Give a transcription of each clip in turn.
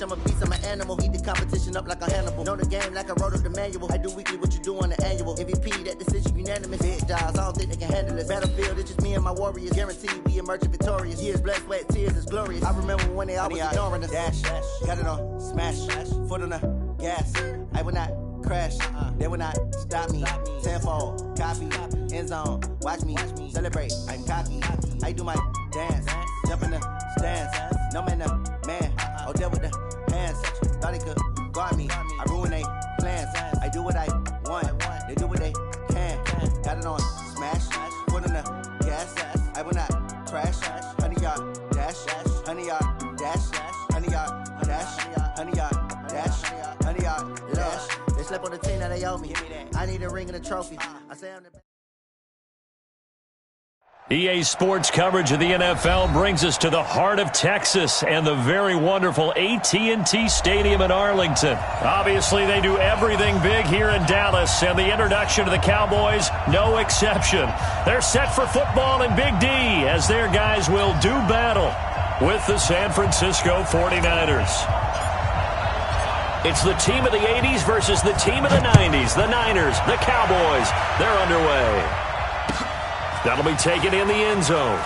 I'm a beast, I'm an animal. Heat the competition up like a Hannibal. Know the game like I wrote up the manual. I do weekly what you do on the annual. MVP, that decision unanimous. Big jobs, I don't think they can handle this. Battlefield, it's just me and my warriors. Guaranteed we emerge victorious. Years, blood, sweat, tears is glorious. I remember when they always ignoring us. Dash, got it on, smash, foot on the gas. I will not crash, they will not stop me. Tenfold, copy, end zone, watch me celebrate. I'm cocky, I do my dance, jump in the stands. No man, the man, oh, there with the hands. Thought he could guard me, I ruin they plans. I do what I want, they do what they can. Got it on, smash, foot on the gas. I will not crash, 100-yard dash, 100-yard dash, 100-yard dash, 100-yard dash, 100-yard dash. They slept on the team, now they owe me. I need a ring and a trophy. I say I'm the best. EA Sports coverage of the NFL brings us to the heart of Texas and the very wonderful AT&T Stadium in Arlington. Obviously, they do everything big here in Dallas, and the introduction to the Cowboys, no exception. They're set for football in Big D as their guys will do battle with the San Francisco 49ers. It's the team of the 80s versus the team of the 90s. The Niners, the Cowboys, they're underway. That'll be taken in the end zone.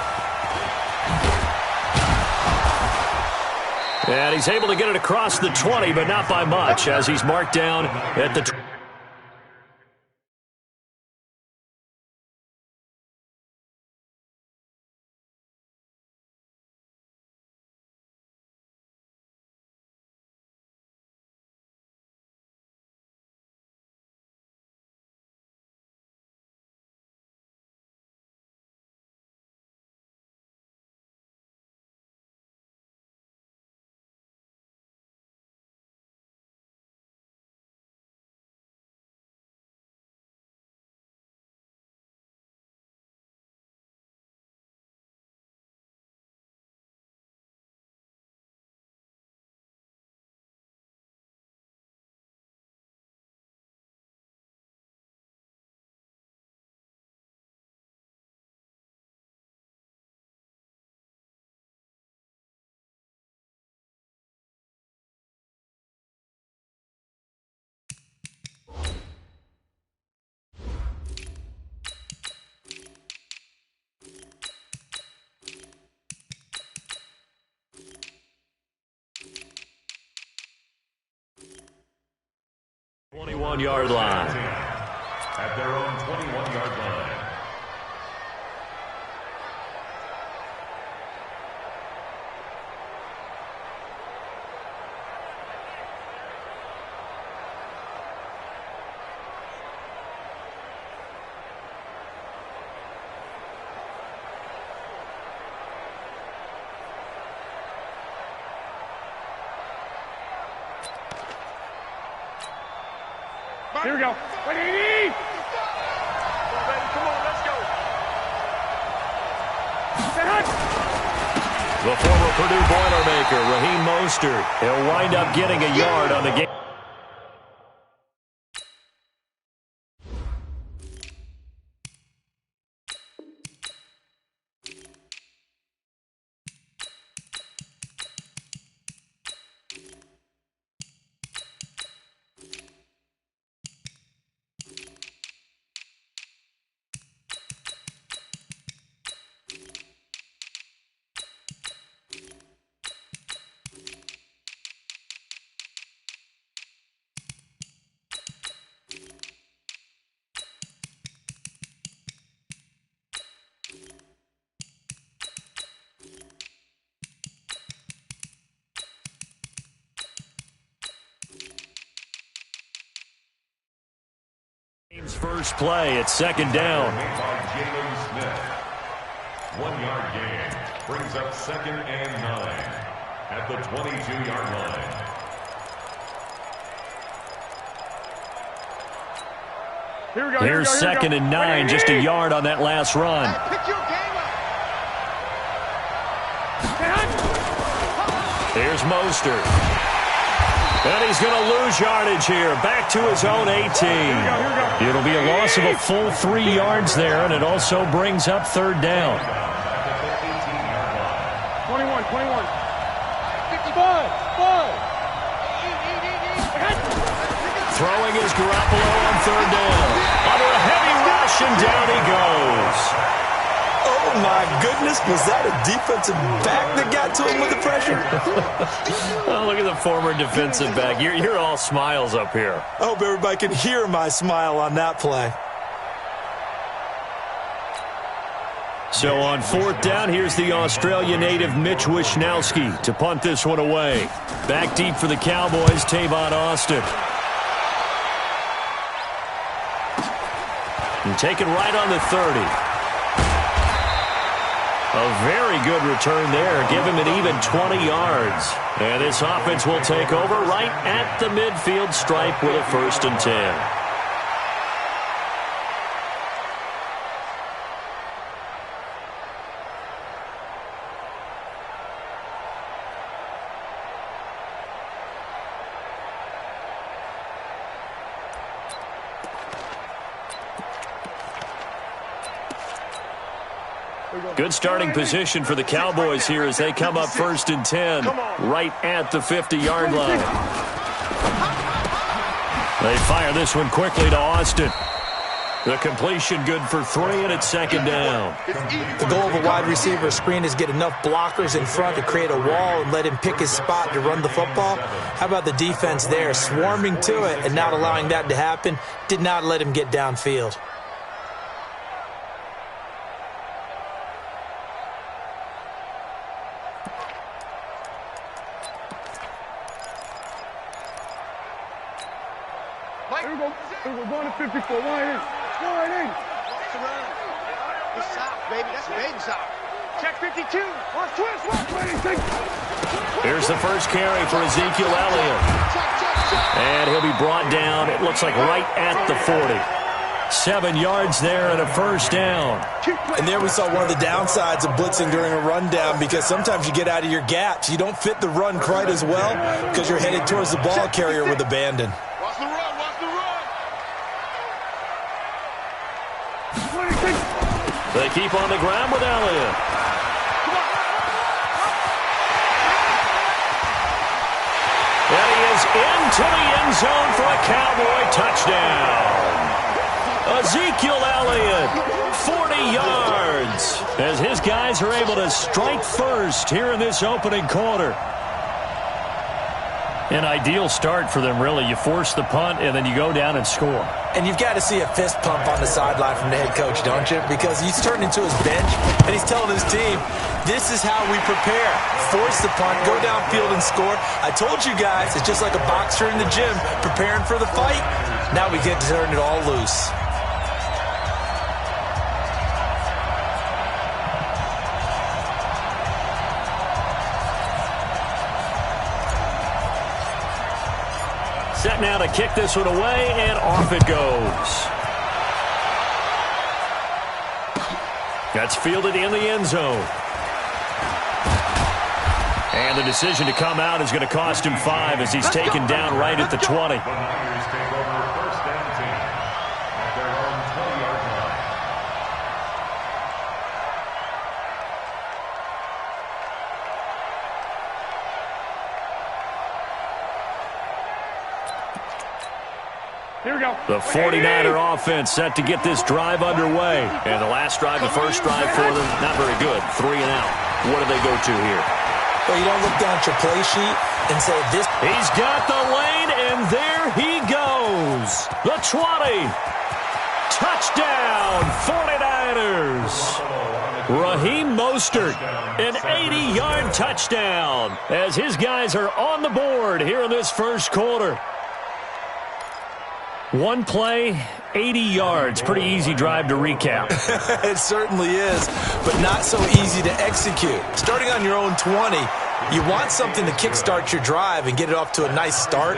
And he's able to get it across the 20, but not by much, as he's marked down at the 20. Yard line. At their own 21-yard line. Here we go. What do you need? Come on, let's go. The former Purdue Boilermaker, Raheem Mostert. He'll wind up getting a yard on the game. First play at second down. 1-yard gain brings up 2nd and 9 at the 22-yard line. Here we go. Here's 2nd and 9, just a yard on that last run. Here's Mostert. And he's going to lose yardage here. Back to his own 18. It'll be a loss of a full 3 yards there, and it also brings up third down. 21, 21. 55, 5. Throwing is Garoppolo on third down. Under a heavy rush, and down he goes. Oh, my goodness. Was that a defensive back that got to him with the pressure? Oh, look at the former defensive back. You're all smiles up here. I hope everybody can hear my smile on that play. So on fourth down, here's the Australia native Mitch Wishnowsky to punt this one away. Back deep for the Cowboys, Tavon Austin. And take it right on the 30. A very good return there. Give him an even 20 yards. And this offense will take over right at the midfield stripe with a 1st and 10. Good starting position for the Cowboys here as they come up 1st and 10, right at the 50-yard line. They fire this one quickly to Austin. The completion good for 3, and it's 2nd down. The goal of a wide receiver screen is get enough blockers in front to create a wall and let him pick his spot to run the football. How about the defense there, swarming to it and not allowing that to happen? Did not let him get downfield. We're going to 54. Wide in. Wide in. Watch the run. He's soft, baby. That's baby soft. Check 52. Watch twist. Watch. Here's the first carry for Ezekiel Elliott. And he'll be brought down, it looks like, right at the 40. 7 yards there and a 1st down. And there we saw one of the downsides of blitzing during a rundown, because sometimes you get out of your gaps. You don't fit the run quite as well because you're headed towards the ball carrier with abandon. Watch the run. Watch the run. They keep on the ground with Elliott. And he is into the end zone for a Cowboy touchdown. Ezekiel Elliott, 40 yards, as his guys are able to strike first here in this opening quarter. An ideal start for them, really. You force the punt, and then you go down and score. And you've got to see a fist pump on the sideline from the head coach, don't you? Because he's turned into his bench, and he's telling his team, this is how we prepare. Force the punt, go downfield and score. I told you guys, it's just like a boxer in the gym preparing for the fight. Now we get to turn it all loose. Set now to kick this one away, and off it goes. That's fielded in the end zone. And the decision to come out is going to cost him 5 as he's taken down right at the 20. The Niners take over 1st and 10 at their own 20-yard line. Here we go. The 49er offense set to get this drive underway. And the last drive, the first drive for them, not very good. 3 and out. What do they go to here? Well, you don't look down at your play sheet and say this. He's got the lane, and there he goes. The 20. Touchdown, 49ers. Raheem Mostert, an 80-yard touchdown as his guys are on the board here in this first quarter. One play, 80 yards. Pretty easy drive to recap. It certainly is, but not so easy to execute. Starting on your own 20, you want something to kickstart your drive and get it off to a nice start.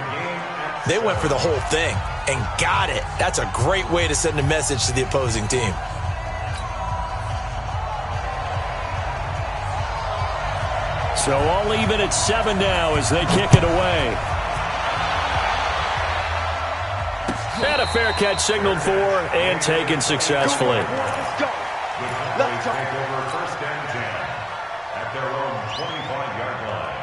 They went for the whole thing and got it. That's a great way to send a message to the opposing team. So all even at 7 now as they kick it away. And a fair catch signaled for and taken successfully. The Cowboys take over 1st and 10 at their own 25-yard line.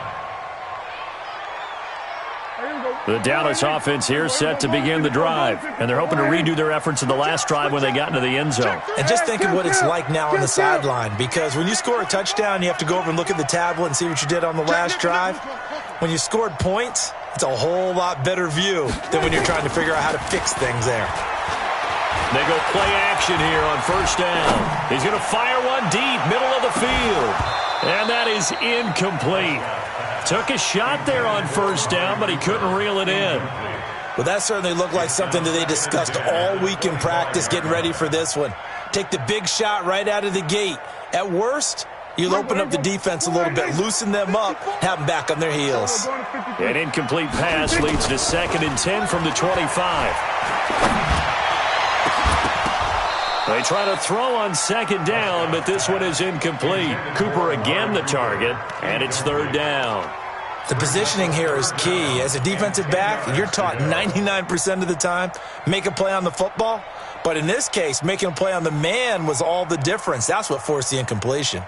The Dallas offense here set to begin the drive, and they're hoping to redo their efforts in the last drive when they got into the end zone. And just think of what it's like now on the sideline, because when you score a touchdown, you have to go over and look at the tablet and see what you did on the last drive. When you scored points, it's a whole lot better view than when you're trying to figure out how to fix things there. They go play action here on first down. He's going to fire one deep, middle of the field. And that is incomplete. Took a shot there on first down, but he couldn't reel it in. Well, that certainly looked like something that they discussed all week in practice getting ready for this one. Take the big shot right out of the gate. At worst, you'll open up the defense a little bit, loosen them up, have them back on their heels. An incomplete pass leads to 2nd and 10 from the 25. They try to throw on 2nd down, but this one is incomplete. Cooper again the target, and it's 3rd down. The positioning here is key. As a defensive back, you're taught 99% of the time, make a play on the football. But in this case, making a play on the man was all the difference. That's what forced the incompletion.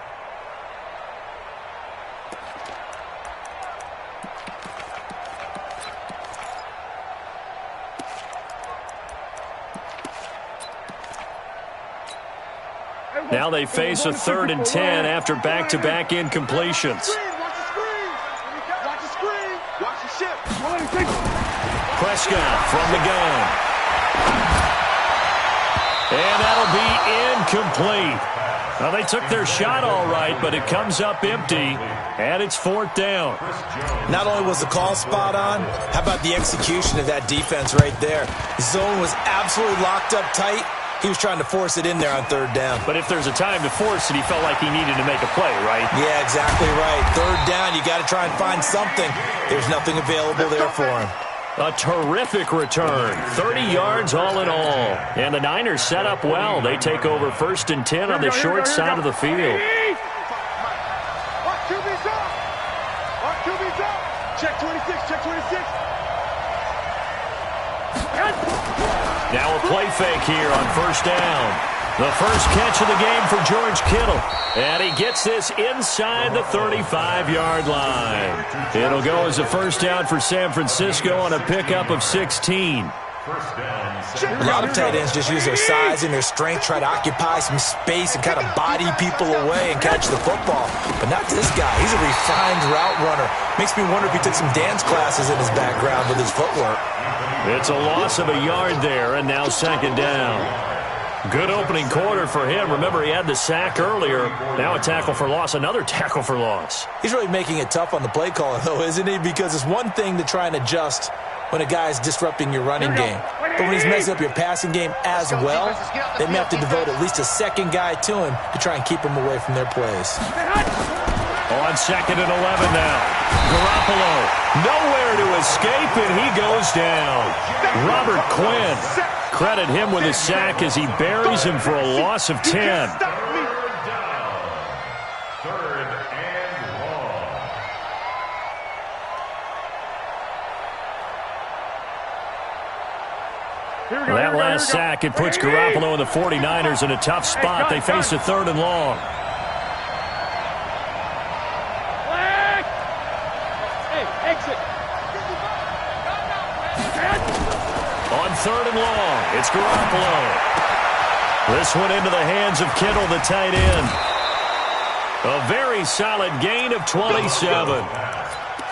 Now they face a 3rd and 10 after back-to-back incompletions. Prescott from the gun. And that'll be incomplete. Now, they took their shot all right, but it comes up empty, and it's 4th down. Not only was the call spot on, how about the execution of that defense right there? Zone was absolutely locked up tight. He was trying to force it in there on 3rd down. But if there's a time to force it, he felt like he needed to make a play, right? Yeah, exactly right. 3rd down, you got to try and find something. There's nothing available there for him. A terrific return. 30 yards all in all. And the Niners set up well. They take over 1st and 10 on the short side of the field. Check 26, check 26. Now a play fake here on 1st down. The first catch of the game for George Kittle. And he gets this inside the 35-yard line. It'll go as a 1st down for San Francisco on a pickup of 16. A lot of tight ends just use their size and their strength, try to occupy some space and kind of body people away and catch the football. But not this guy. He's a refined route runner. Makes me wonder if he took some dance classes in his background with his footwork. It's a loss of a yard there, and now 2nd down. Good opening quarter for him. Remember, he had the sack earlier. Now a tackle for loss, another tackle for loss. He's really making it tough on the play caller, though, isn't he? Because it's one thing to try and adjust when a guy is disrupting your running game. But when he's messing up your passing game as well, they may have to devote at least a 2nd guy to him to try and keep him away from their plays. On 2nd and 11 now. Garoppolo, nowhere to escape, and he goes down. Robert Quinn, credit him with a sack as he buries him for a loss of 10. 3rd and long. That last sack, it puts Garoppolo and the 49ers in a tough spot. They face a 3rd and long. On 3rd and long, it's Garoppolo. This one into the hands of Kittle, the tight end. A very solid gain of 27.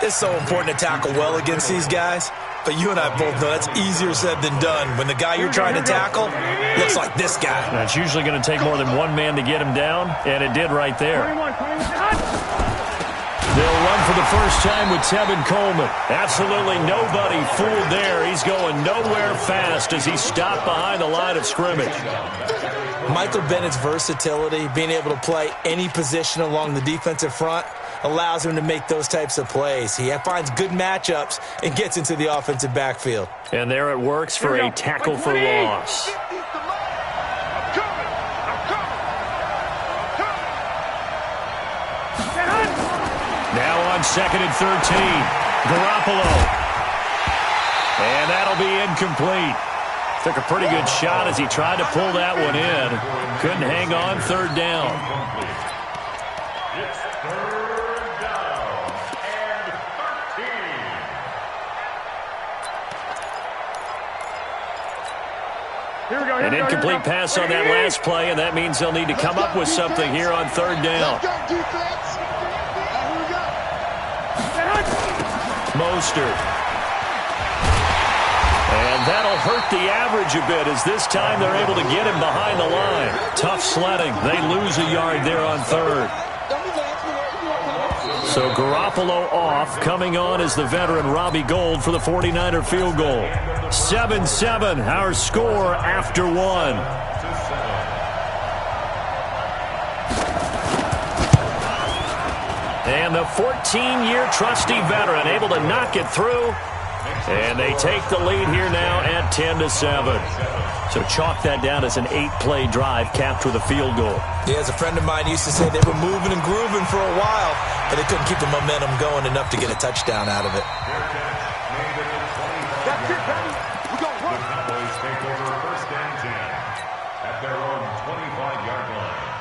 It's so important to tackle well against these guys. But you and I both know that's easier said than done. When the guy you're trying to tackle looks like this guy. Now, it's usually going to take more than one man to get him down, and it did right there. They'll run for the first time with Tevin Coleman. Absolutely nobody fooled there. He's going nowhere fast as he stopped behind the line of scrimmage. Michael Bennett's versatility, being able to play any position along the defensive front, allows him to make those types of plays. He finds good matchups and gets into the offensive backfield. And there it works for a tackle for loss. Now on 2nd and 13, Garoppolo. And that'll be incomplete. Took a pretty good shot as he tried to pull that one in. Couldn't hang on, 3rd down. It's 3rd down and 13. An incomplete pass on that last play, and that means they'll need to come up with something here on third down. Mostert. And that'll hurt the average a bit, as this time they're able to get him behind the line. Tough sledding. They lose a yard there on third. So Garoppolo off. Coming on is the veteran Robbie Gould for the 49er field goal. 7-7, our score after one. And the 14-year trusty veteran able to knock it through. And they take the lead here now at 10-7. So chalk that down as an 8-play drive capped with a field goal. Yeah, as a friend of mine used to say, they were moving and grooving for a while, but they couldn't keep the momentum going enough to get a touchdown out of it. That's it, baby. We got The Cowboys take over first and 10 at their own 25-yard line.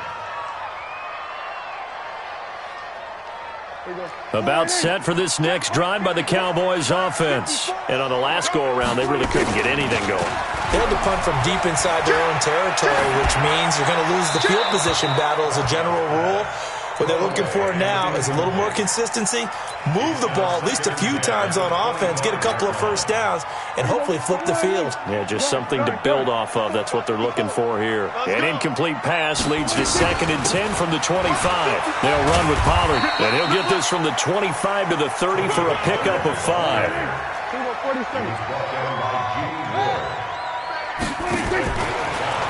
About set for this next drive by the Cowboys offense. And on the last go-around, they really couldn't get anything going. They had to punt from deep inside their own territory, which means you're going to lose the field position battle as a general rule. What they're looking for now is a little more consistency, move the ball at least a few times on offense, get a couple of first downs, and hopefully flip the field. Yeah, just something to build off of. That's what they're looking for here. An incomplete pass leads to 2nd and 10 from the 25. They'll run with Pollard, and he'll get this from the 25 to the 30 for a pickup of 5.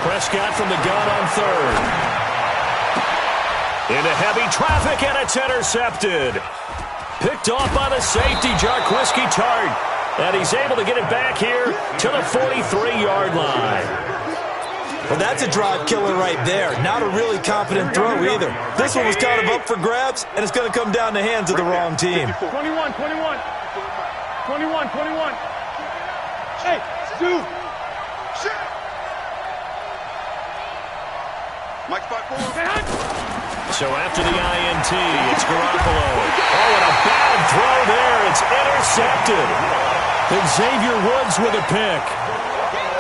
Prescott from the gun on third. Into heavy traffic, and it's intercepted. Picked off by the safety, Jarquiski Tart. And he's able to get it back here to the 43-yard line. Well, that's a drive killer right there. Not a really confident throw either. This one was kind of up for grabs, and it's going to come down the hands of the wrong team. 21. Hey, dude. Mike 5-4. So after the INT, it's Garoppolo. Oh, and a bad throw there. It's intercepted. And Xavier Woods with a pick.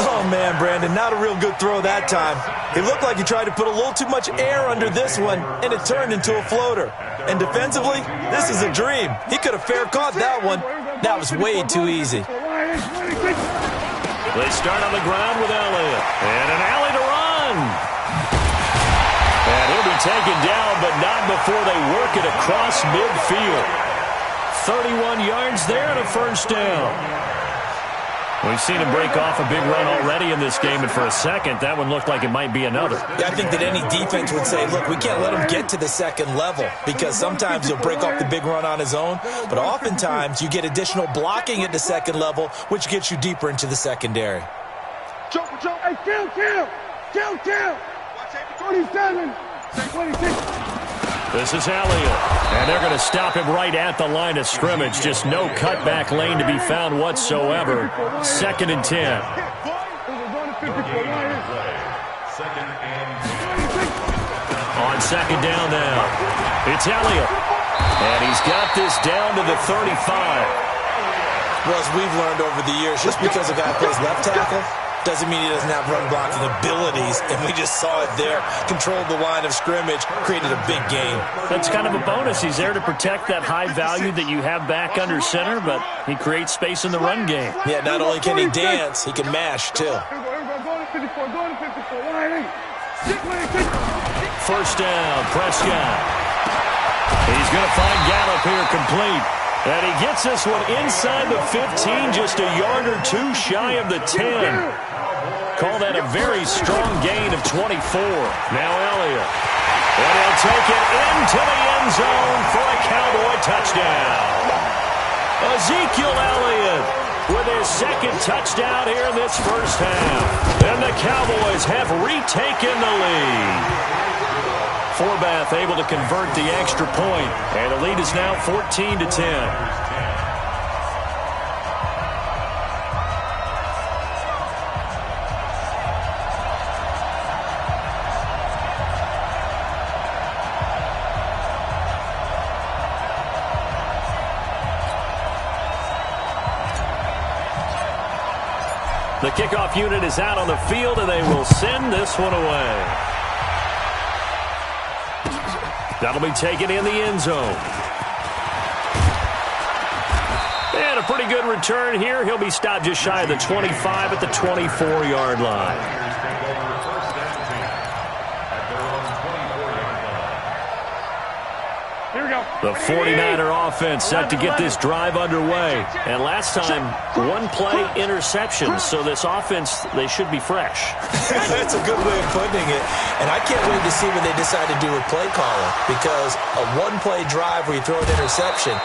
Oh, man, Brandon, not a real good throw that time. It looked like he tried to put a little too much air under this one, and it turned into a floater. And defensively, this is a dream. He could have fair caught that one. That was way too easy. They start on the ground with Elliott. And an alley to run. And he'll be taken down, but not before they work it across midfield. 31 yards there and a first down. We've seen him break off a big run already in this game, and for a second, that one looked like it might be another. Yeah, I think that any defense would say, look, we can't let him get to the second level, because sometimes he'll break off the big run on his own, but oftentimes you get additional blocking at the second level, which gets you deeper into the secondary. Jump. Hey, kill. 27. 26. This is Elliott, and they're going to stop him right at the line of scrimmage. Just no cutback lane to be found whatsoever. 2nd and 10. On 2nd down now, it's Elliott, and he's got this down to the 35. Well, as we've learned over the years, just because a guy plays left tackle doesn't mean he doesn't have run-blocking abilities, and we just saw it there. Controlled the line of scrimmage, created a big gain. That's kind of a bonus. He's there to protect that high value that you have back under center, but he creates space in the run game. Yeah, not only can he dance, he can mash, too. First down, Prescott. He's going to find Gallup here complete. And he gets this one inside the 15, just a yard or two shy of the 10. Call that a very strong gain of 24. Now Elliott. And he'll take it into the end zone for a Cowboy touchdown. Ezekiel Elliott with his 2nd touchdown here in this first half. And the Cowboys have retaken the lead. Forbath able to convert the extra point, and the lead is now 14-10. The kickoff unit is out on the field, and they will send this one away. That'll be taken in the end zone. And a pretty good return here. He'll be stopped just shy of the 25 at the 24-yard line. Here we go. The 49er offense set to get this drive underway. And last time, one play interception. So this offense, they should be fresh. That's a good way of putting it. And I can't wait to see what they decide to do with play calling. Because a one-play drive where you throw an interception,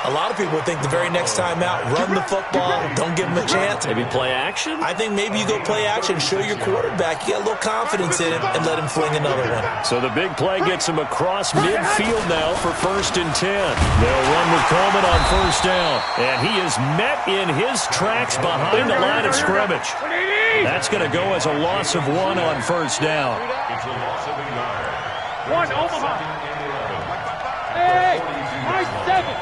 a lot of people think the very next time out, run the football, don't give them a chance. Maybe play action? I think maybe you go play action, show your quarterback, you get a little confidence in him, and let him fling another one. So the big play gets him across midfield now for 1st and 10. They'll run with Coleman on 1st down. And he is met in his tracks behind the line of scrimmage. That's going to go as a loss of 1 on 1st down. It's a loss of a yard. 1 Omaha. Hey, my 7.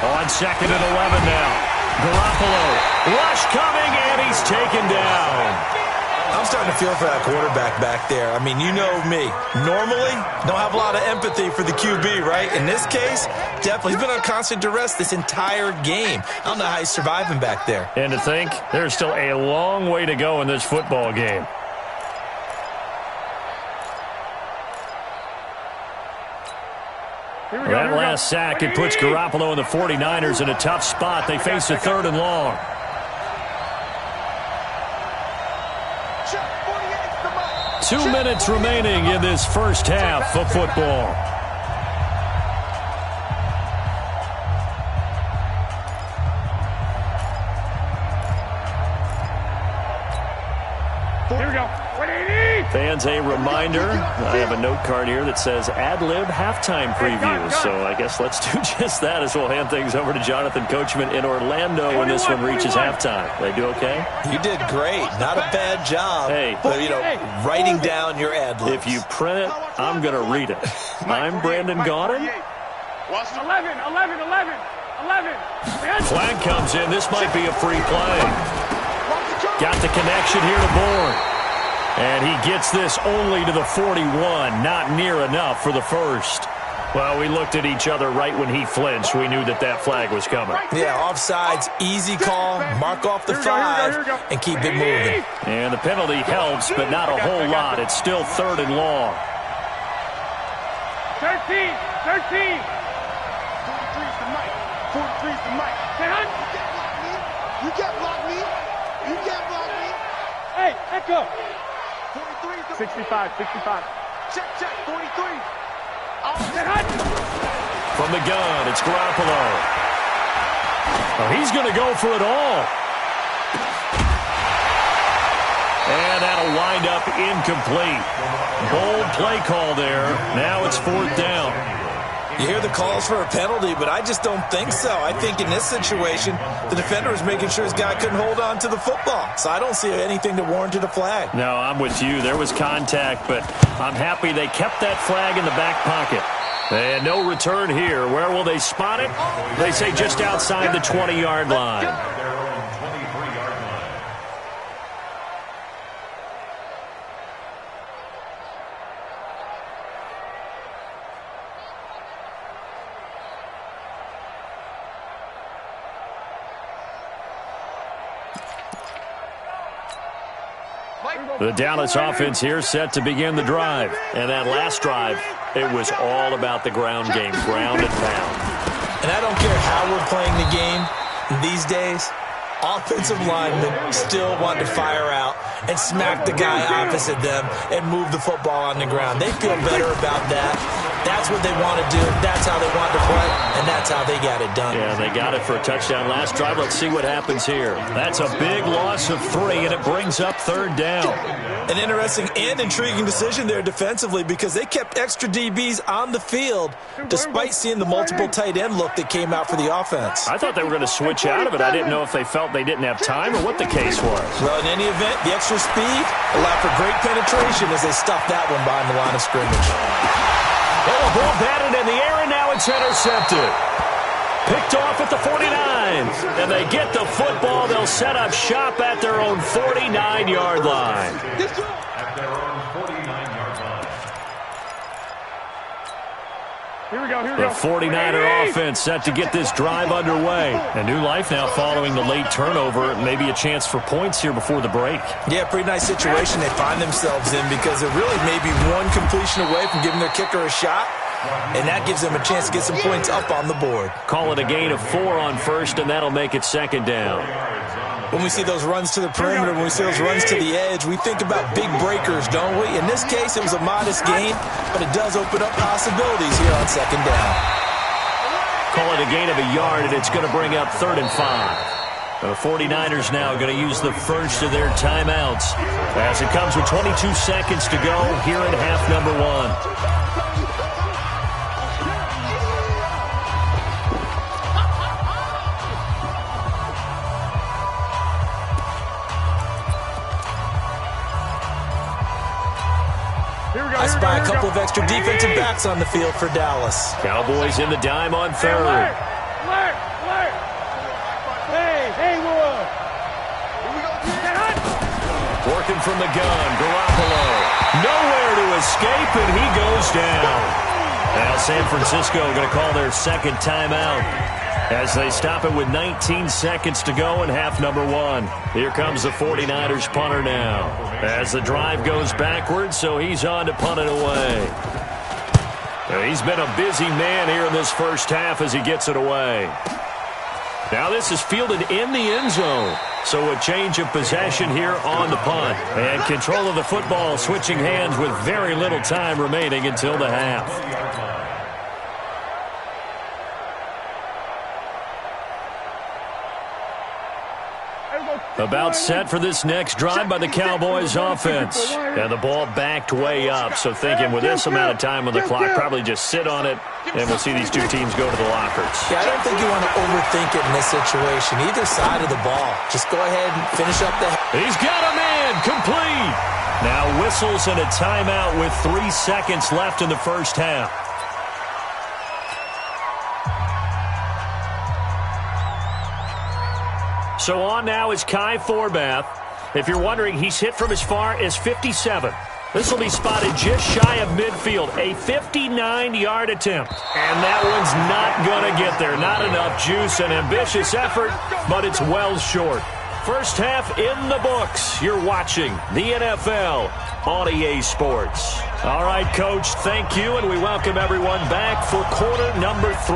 On 2nd and 11 now. Garoppolo. Rush coming, and he's taken down. I'm starting to feel for that quarterback back there. I mean, you know me. Normally, don't have a lot of empathy for the QB, right? In this case, definitely. He's been on constant duress this entire game. I don't know how he's surviving back there. And to think, there's still a long way to go in this football game. That last sack, it puts Garoppolo and the 49ers in a tough spot. They face a 3rd and long. Two minutes remaining in this first half of football. Here we go. 180. Fans, a reminder, I have a note card here that says ad-lib halftime preview. So I guess let's do just that as we'll hand things over to Jonathan Coachman in Orlando when this one reaches halftime. They do okay? You did great. Not a bad job. Hey. But, writing down your ad-libs. If you print it, I'm going to read it. I'm Brandon Gaudin. 11. Flag comes in. This might be a free play. Got the connection here to Bourne. And he gets this only to the 41. Not near enough for the first. Well, we looked at each other right when he flinched. We knew that that flag was coming. Yeah, offsides, easy call, mark off the 5, and keep it moving. And the penalty helps, but not a whole lot. It's still 3rd and long. 13. 43's the mic. 43's the mic. You can't block me. You can't block me. Hey, echo. 65. Check, 43. From the gun, it's Garoppolo. Oh, he's going to go for it all. And that'll wind up incomplete. Bold play call there. Now it's 4th down. You hear the calls for a penalty, but I just don't think so. I think in this situation, the defender was making sure his guy couldn't hold on to the football. So I don't see anything that warranted a flag. No, I'm with you. There was contact, but I'm happy they kept that flag in the back pocket. And no return here. Where will they spot it? They say just outside the 20-yard line. The Dallas offense here set to begin the drive. And that last drive, it was all about the ground game, ground and pound. And I don't care how we're playing the game these days, offensive linemen still want to fire out and smack the guy opposite them and move the football on the ground. They feel better about that. That's what they want to do. That's how they want to play, and that's how they got it done. Yeah, they got it for a touchdown last drive. Let's see what happens here. That's a big loss of 3, and it brings up 3rd down. An interesting and intriguing decision there defensively because they kept extra DBs on the field despite seeing the multiple tight end look that came out for the offense. I thought they were going to switch out of it. I didn't know if they felt they didn't have time or what the case was. Well, in any event, the extra speed allowed for great penetration as they stuffed that one behind the line of scrimmage. Well, a ball batted in the air, and now it's intercepted. Picked off at the 49. seconds. And they get the football. They'll set up shop at their own 49-yard line. At their own 49-yard line. Here we go, here we The go. 49er offense set to get this drive underway. A new life now following the late turnover. Maybe a chance for points here before the break. Yeah, pretty nice situation they find themselves in because they're really maybe one completion away from giving their kicker a shot. And that gives them a chance to get some points up on the board. Call it a gain of 4 on first, and that'll make it second down. When we see those runs to the perimeter, when we see those runs to the edge, we think about big breakers, don't we? In this case, it was a modest gain, but it does open up possibilities here on second down. Call it a gain of a yard, and it's going to bring up 3rd and 5. The 49ers now going to use the first of their timeouts as it comes with 22 seconds to go here in half number 1. I spy a couple of extra defensive backs on the field for Dallas. Cowboys in the dime on 3rd. Hey, Will. Working from the gun, Garoppolo. Nowhere to escape, and he goes down. Now San Francisco going to call their second timeout as they stop it with 19 seconds to go in half number 1. Here comes the 49ers punter now as the drive goes backwards, so he's on to punt it away. He's been a busy man here in this first half as he gets it away. Now this is fielded in the end zone, so a change of possession here on the punt. And control of the football switching hands with very little time remaining until the half. About set for this next drive by the Cowboys offense. And the ball backed way up, so thinking with this amount of time on the clock, probably just sit on it, and we'll see these two teams go to the lockers. Yeah, I don't think you want to overthink it in this situation. Either side of the ball. Just go ahead and finish up the... He's got a man, complete. Now whistles and a timeout with 3 seconds left in the first half. So on now is Kai Forbath. If you're wondering, he's hit from as far as 57. This will be spotted just shy of midfield. A 59-yard attempt. And that one's not going to get there. Not enough juice. An ambitious effort, but it's well short. First half in the books. You're watching the NFL on EA Sports. All right, Coach, thank you, and we welcome everyone back for quarter number 3.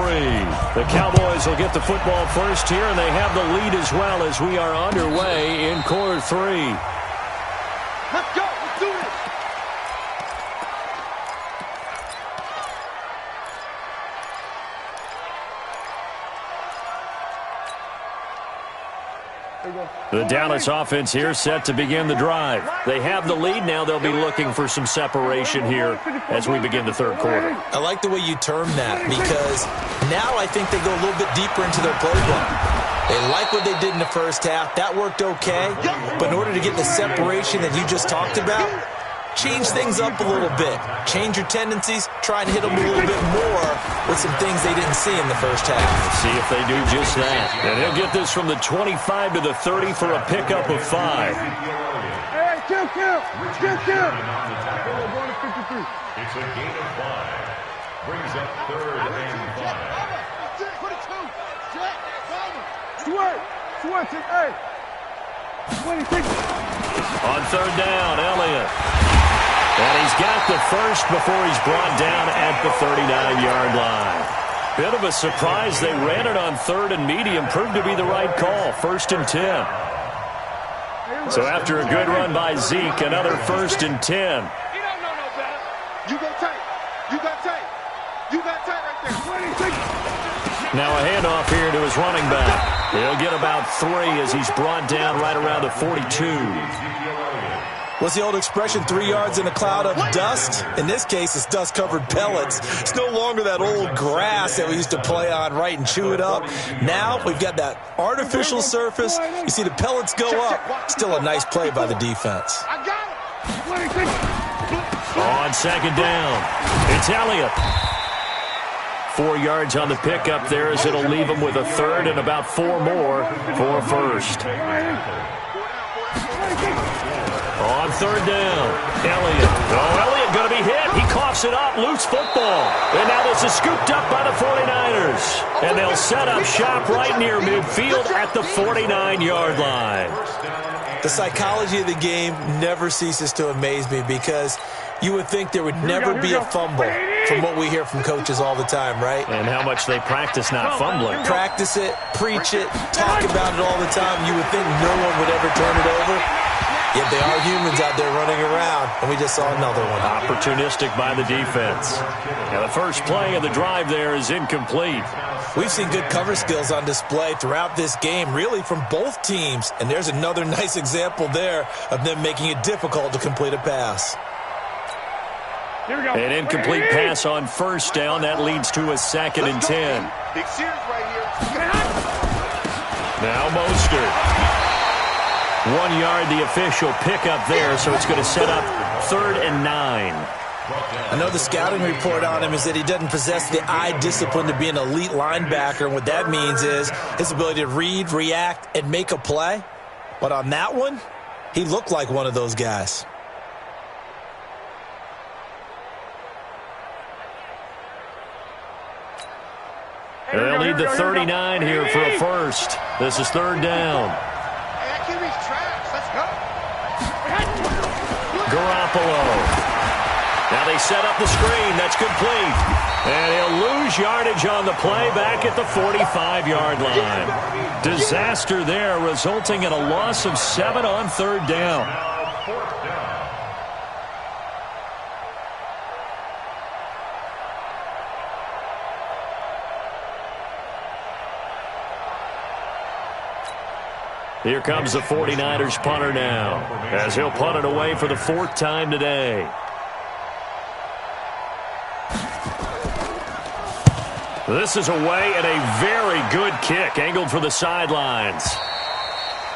The Cowboys will get the football first here, and they have the lead as well as we are underway in quarter 3. Let's go. Let's do this. The Dallas offense here set to begin the drive. They have the lead now. They'll be looking for some separation here as we begin the third quarter. I like the way you term that because now I think they go a little bit deeper into their playbook. They like what they did in the first half. That worked okay. But in order to get the separation that you just talked about, change things up a little bit. Change your tendencies. Try and hit them a little bit more with some things they didn't see in the first half. Let's see if they do just that. And he'll get this from the 25 to the 30 for a pickup of 5. Hey, kill. Going to 53. It's a gain of 5. Brings up 3rd and 5. Switch it, hey. 26. On 3rd down, Elliott. And he's got the first before he's brought down at the 39-yard line. Bit of a surprise. They ran it on 3rd and medium. Proved to be the right call. 1st and 10. So after a good run by Zeke, another 1st and 10. You don't know no better. You go tight. You got tight. You got tight right there. 26. Now a handoff here to his running back. He'll get about 3 as he's brought down right around the 42. What's the old expression, 3 yards in a cloud of dust? In this case, it's dust-covered pellets. It's no longer that old grass that we used to play on, right, and chew it up. Now we've got that artificial surface. You see the pellets go up. Still a nice play by the defense. I got it. 26. On 2nd down, it's Elliott. 4 yards on the pickup there, as it'll leave them with a third and about 4 more for a first. On third down, Elliott. Oh, Elliott going to be hit. He coughs it up. Loose football. And now this is scooped up by the 49ers. And they'll set up shop right near midfield at the 49-yard line. The psychology of the game never ceases to amaze me, because you would think there would never be a fumble from what we hear from coaches all the time, right? And how much they practice not fumbling. Practice it, preach it, talk about it all the time. You would think no one would ever turn it over. Yet they are humans out there running around, and we just saw another one. Opportunistic by the defense. Now the first play of the drive there is incomplete. We've seen good cover skills on display throughout this game, really from both teams. And there's another nice example there of them making it difficult to complete a pass. Here we go. An incomplete pass on first down. That leads to a 2nd and 10. Big series right here. Now Mostert. 1 yard, the official pickup there, so it's going to set up 3rd and 9. I know the scouting report on him is that he doesn't possess the eye discipline to be an elite linebacker. And what that means is his ability to read, react, and make a play. But on that one, he looked like one of those guys. They'll need the 39 here for a first. This is 3rd down. Garoppolo. Now they set up the screen. That's complete. And he'll lose yardage on the play back at the 45-yard line. Disaster there, resulting in a loss of 7 on 3rd down. Here comes the 49ers punter now, as he'll punt it away for the 4th time today. This is away, and a very good kick, angled for the sidelines.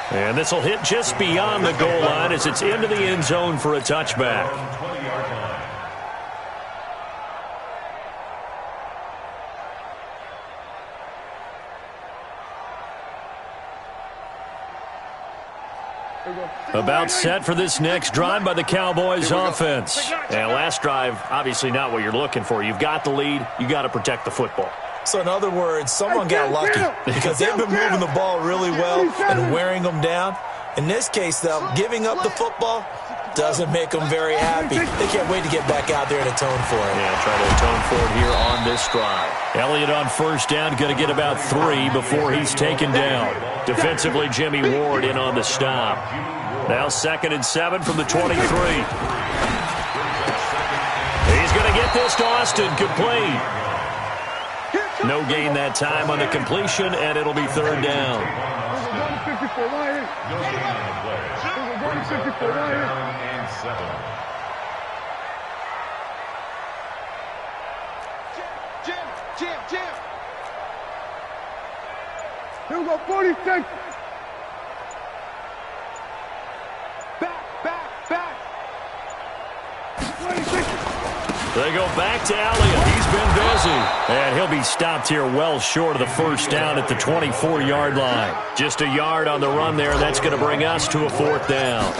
And this will hit just beyond the goal line as it's into the end zone for a touchback. About set for this next drive by the Cowboys offense. And last drive, obviously not what you're looking for. You've got the lead. You got to protect the football. So in other words, someone got lucky because they've been moving the ball really well and wearing them down. In this case, though, giving up the football doesn't make them very happy. They can't wait to get back out there and atone for it. Yeah, try to atone for it here on this drive. Elliott on first down, going to get about 3 before he's taken down. Defensively, Jimmy Ward in on the stop. Now 2nd and 7 from the 23. He's going to get this to Austin, complete. No gain that time on the completion, and it'll be 3rd down. Jim. Here we go, 46. Back. 26. They go back to Elliott. He's been busy. And he'll be stopped here well short of the first down at the 24-yard line. Just a yard on the run there. That's going to bring us to a 4th down.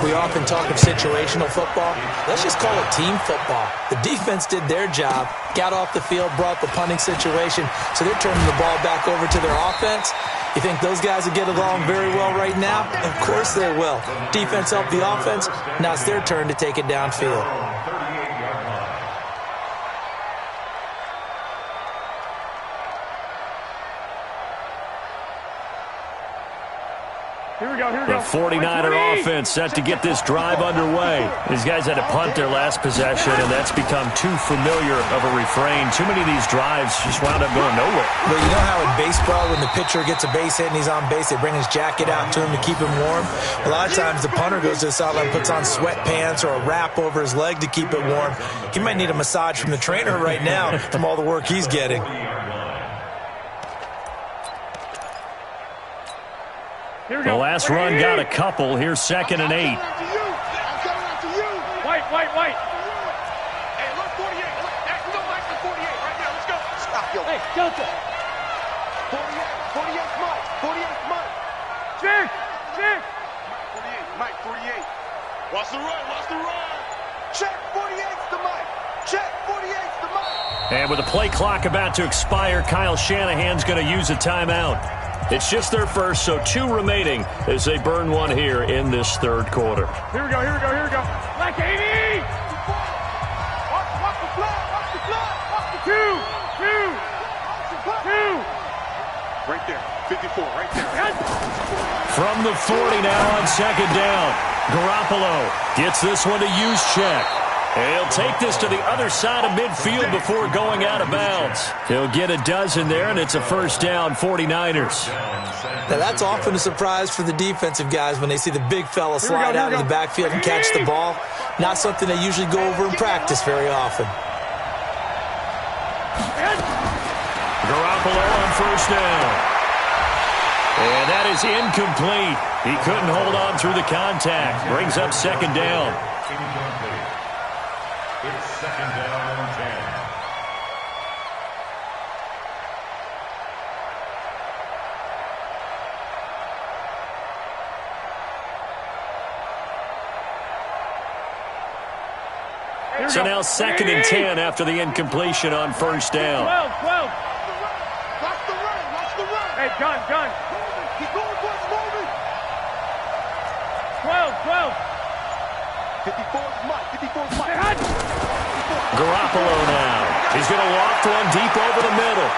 We often talk of situational football. Let's just call it team football. The defense did their job, got off the field, brought the punting situation, so they're turning the ball back over to their offense. You think those guys will get along very well right now? Of course they will. Defense helped the offense. Now it's their turn to take it downfield. The 49er offense set to get this drive underway. These guys had to punt their last possession, and that's become too familiar of a refrain. Too many of these drives just wound up going nowhere. Well, you know how in baseball, when the pitcher gets a base hit and he's on base, they bring his jacket out to him to keep him warm? A lot of times the punter goes to the sideline, puts on sweatpants or a wrap over his leg to keep it warm. He might need a massage from the trainer right now from all the work he's getting. The last run got a couple. Here's 2nd and 8. White. Hey, look, 48. Look, go back to 48 right now. Let's go. Delta. 48 Mike. 48 Mike. Check. 48 Mike. 48. Watch the run. Check. 48's the Mike. Check. 48's the Mike. And with the play clock about to expire, Kyle Shanahan's going to use a timeout. It's just their first, so 2 remaining as they burn one here in this third quarter. Here we go. Like 80. Watch the flag. 2. Right there. 54. Right there. From the 40 now on second down. Garoppolo gets this one to use check. And he'll take this to the other side of midfield before going out of bounds. He'll get a dozen there, and it's a first down, 49ers. Now, that's often a surprise for the defensive guys when they see the big fella slide out of the backfield and catch the ball. Not something they usually go over in practice very often. Garoppolo on first down. And that is incomplete. He couldn't hold on through the contact. Brings up second down. It's second down and 10. So now second and 10 after the incompletion on first down. 12. Watch the run. Hey, gun. Keep going, boys. Moving. 12. 54's Mike. Garoppolo now. He's going to loft one deep over the middle.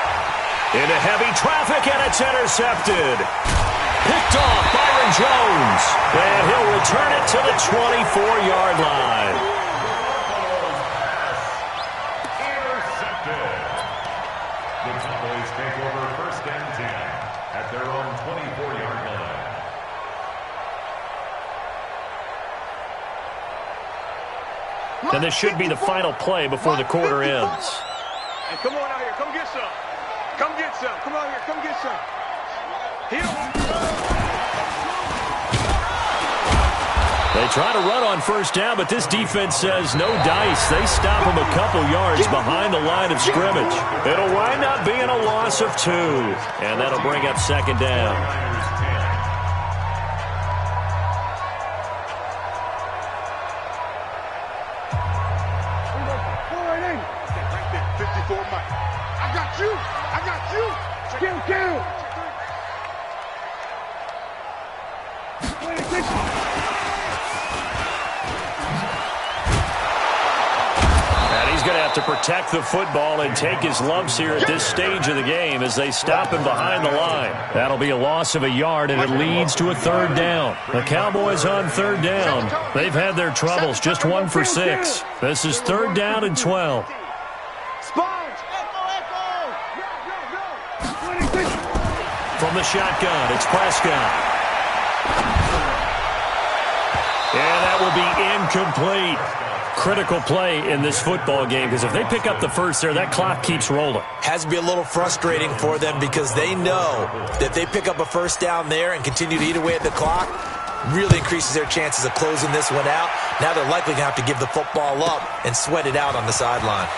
Into heavy traffic, and it's intercepted. Picked off Byron Jones. And he'll return it to the 24-yard line. Intercepted. The Cowboys take over first and 10 at their own 24-yard line. And this should be the final play before the quarter ends. Hey, come on out here. Come get some. Come out here. Come get some. They try to run on first down, but this defense says no dice. They stop them a couple yards behind the line of scrimmage. It'll wind up being a loss of 2. And that'll bring up second down. Kill. And he's going to have to protect the football and take his lumps here at this stage of the game as they stop him behind the line. That'll be a loss of a yard, and it leads to a third down. The Cowboys on third down. They've had their troubles, just 1 for 6. This is third down and 12. From the shotgun, it's Prescott. And that will be incomplete. Critical play in this football game, because if they pick up the first there, that clock keeps rolling. Has to be a little frustrating for them because they know that they pick up a first down there and continue to eat away at the clock, really increases their chances of closing this one out. Now they're likely going to have to give the football up and sweat it out on the sideline.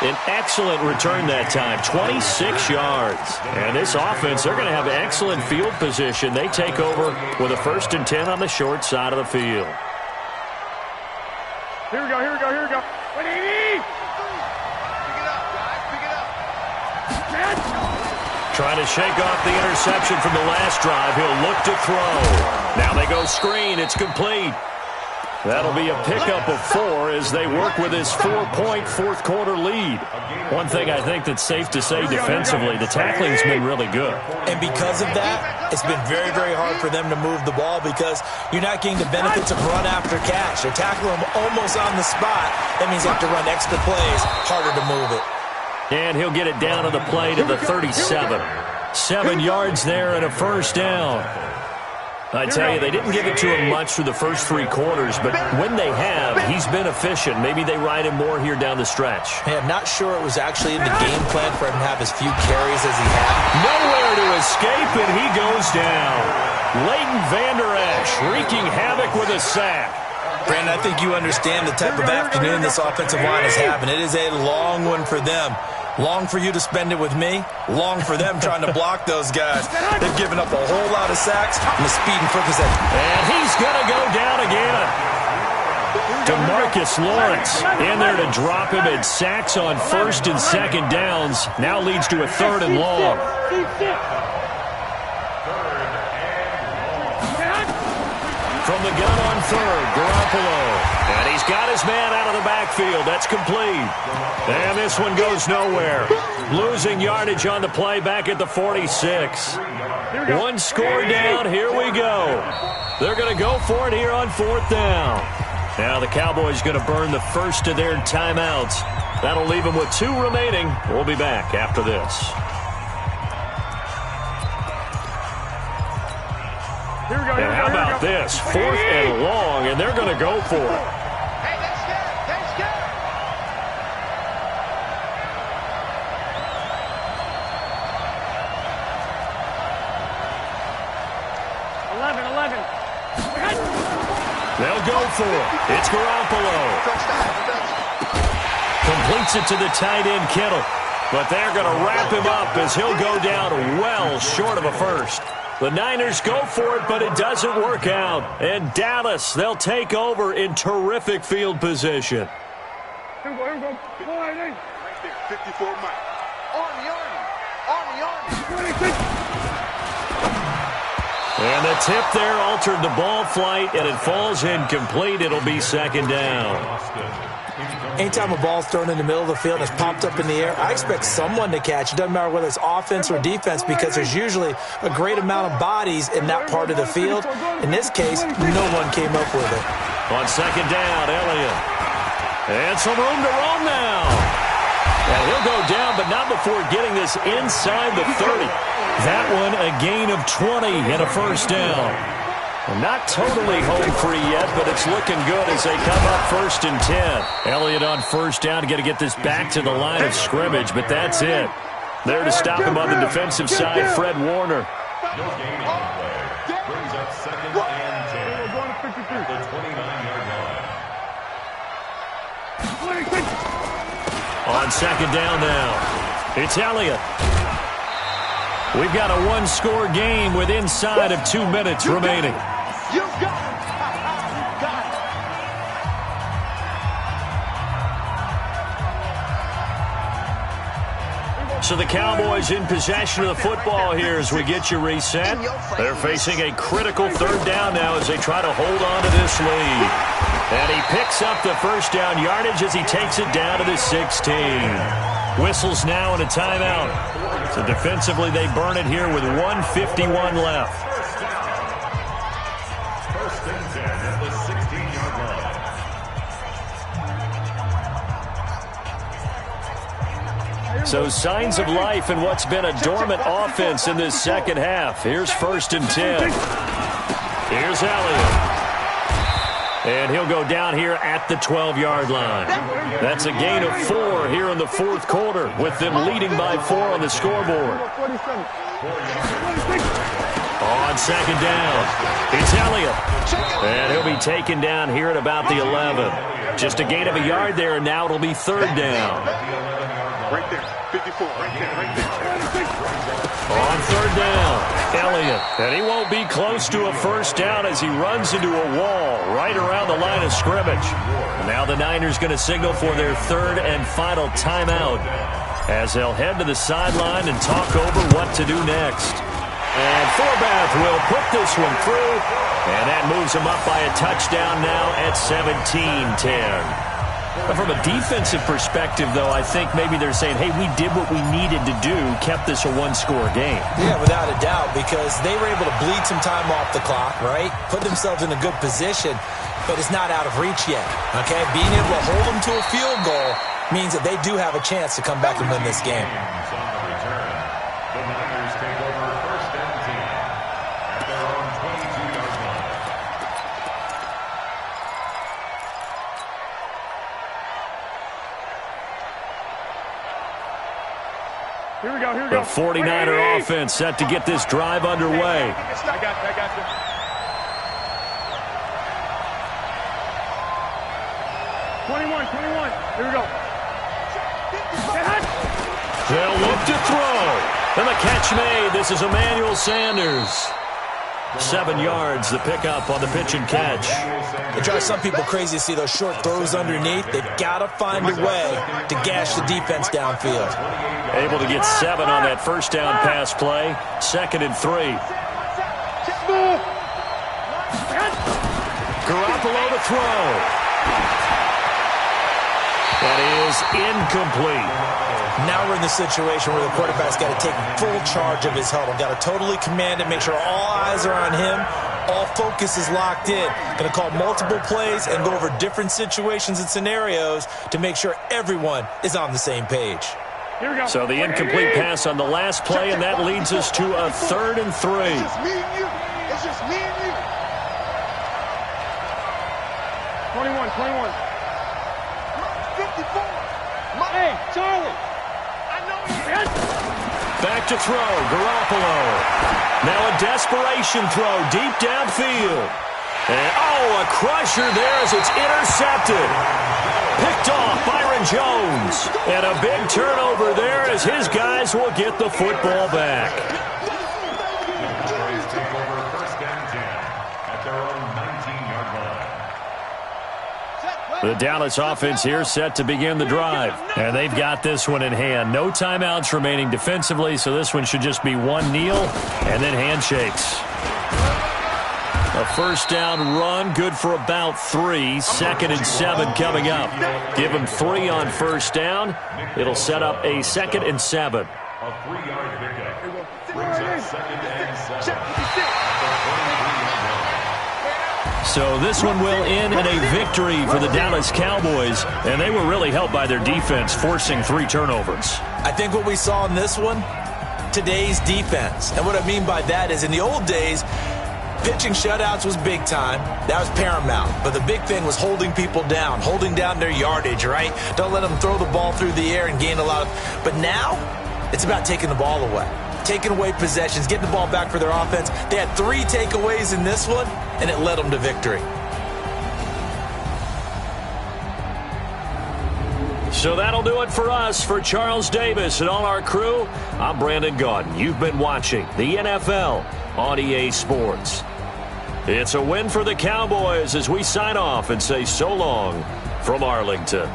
An excellent return that time, 26 yards. And this offense, they're going to have excellent field position. They take over with a first and 10 on the short side of the field. Here we go. 180. Pick it up. Trying to shake off the interception from the last drive. He'll look to throw. Now they go screen. It's complete. That'll be a pickup of 4 as they work with his 4-point fourth-quarter lead. One thing I think that's safe to say defensively, the tackling's been really good. And because of that, it's been very, very hard for them to move the ball because you're not getting the benefits of run after catch. They're tackling him almost on the spot. That means you have to run extra plays, harder to move it. And he'll get it down to the play to the 37. 7 yards there and a first down. I tell you, they didn't give it to him much through the first 3 quarters, but when they have, he's been efficient. Maybe they ride him more here down the stretch. Hey, I'm not sure it was actually in the game plan for him to have as few carries as he had. Nowhere to escape, and he goes down. Leighton Vander Esch wreaking havoc with a sack. Brandon, I think you understand the type of afternoon this offensive line is having. It is a long one for them. Long for you to spend it with me. Long for them trying to block those guys. They've given up a whole lot of sacks, and the speed and quickness. And he's going to go down again. DeMarcus Lawrence in there to drop him at sacks on first and second downs. Now leads to a third and long. From the gun on third, Garoppolo. And he's got his man out of the backfield. That's complete. And this one goes nowhere. Losing yardage on the play back at the 46. One score down. Here we go. They're going to go for it here on fourth down. Now the Cowboys going to burn the first of their timeouts. That'll leave them with 2 remaining. We'll be back after this. Here we go, and how about this? 4th and long, and they're going to go for it. Hey, they scared. They scared. 11. They'll go for it. It's Garoppolo. Completes it to the tight end, Kittle. But they're going to wrap him up as he'll go down well short of a first. The Niners go for it, but it doesn't work out. And Dallas, they'll take over in terrific field position. Here we go. Right there, 54 Mike. Army. And the tip there altered the ball flight, and it falls incomplete. It'll be second down. Anytime a ball's thrown in the middle of the field and it's popped up in the air, I expect someone to catch. It doesn't matter whether it's offense or defense because there's usually a great amount of bodies in that part of the field. In this case, no one came up with it. On second down, Elliott. And some room to roam now. And he'll go down, but not before getting this inside the 30. That one a gain of 20 and a first down. Not totally home free yet, but it's looking good as they come up 1st and 10. Elliott on first down, got to get this back to the line of scrimmage, but that's it. There to stop him on the defensive side, Fred Warner. No gain on the play. Brings up 2nd and 10. The 29-yard line. On second down now, it's Elliott. We've got a 1-score game with inside of 2 minutes remaining. You got it. You got it. So the Cowboys in possession of the football here as we get you reset. They're facing a critical 3rd down now as they try to hold on to this lead. And he picks up the first down yardage as he takes it down to the 16. Whistles now and a timeout. So defensively they burn it here with 1:51 left. 1st and 10 at the 16-yard line. So signs of life in what's been a dormant offense in this second half. Here's 1st and 10. Here's Elliott. And he'll go down here at the 12-yard line. That's a gain of 4 here in the 4th quarter with them leading by 4 on the scoreboard. On second down, it's Elliott. And he'll be taken down here at about the 11. Just a gain of a yard there, and now it'll be 3rd down. Right there, 54. Right there. On 3rd down, Elliott. And he won't be close to a first down as he runs into a wall right around the line of scrimmage. And now the Niners going to signal for their 3rd and final timeout as they'll head to the sideline and talk over what to do next. And Forbath will put this one through, and that moves him up by a touchdown now at 17-10. But from a defensive perspective, though, I think maybe they're saying, hey, we did what we needed to do, kept this a 1-score game. Yeah, without a doubt, because they were able to bleed some time off the clock, right? Put themselves in a good position, but it's not out of reach yet, okay? Being able to hold them to a field goal means that they do have a chance to come back and win this game. On the return, the Niners take over 1st and 10 at their own 22-yard line. Here we go. The 49er offense set to get this drive underway. I got you. 21. Here we go. They'll look to throw. And the catch made. This is Emmanuel Sanders. 7 yards, the pickup on the pitch and catch. It drives some people crazy to see those short throws underneath. They've got to find a way to gash the defense downfield. Able to get 7 on that first down pass play. 2nd and 3. Garoppolo to throw. That is incomplete. Now we're in the situation where the quarterback's got to take full charge of his huddle. Got to totally command it, make sure all eyes are on him. All focus is locked in. Going to call multiple plays and go over different situations and scenarios to make sure everyone is on the same page. Here we go. So the incomplete pass on the last play, and that leads us to a 3rd and 3. It's just me and you. It's just me and you. 21. 54. Hey, Charlie. Back to throw, Garoppolo. Now a desperation throw deep downfield. And, a crusher there as it's intercepted. Picked off Byron Jones. And a big turnover there as his guys will get the football back. Cowboys take over 1st and 10 at their own 19-yard line. The Dallas offense here set to begin the drive. And they've got this one in hand. No timeouts remaining defensively, so this one should just be one kneel and then handshakes. A first down run, good for about 3. 2nd and 7 coming up. Give them 3 on first down. It'll set up a 2nd and 7. A 3-yard pickup brings up 2nd and 7. So this one will end in a victory for the Dallas Cowboys, and they were really helped by their defense, forcing 3 turnovers. I think what we saw in this one, today's defense. And what I mean by that is in the old days, pitching shutouts was big time. That was paramount. But the big thing was holding people down, holding down their yardage, right? Don't let them throw the ball through the air and gain a lot of... But now, it's about taking the ball away. Taking away possessions, getting the ball back for their offense. They had 3 takeaways in this one, and it led them to victory. So that'll do it for us. For Charles Davis and all our crew, I'm Brandon Gaudin. You've been watching the NFL on EA Sports. It's a win for the Cowboys as we sign off and say so long from Arlington.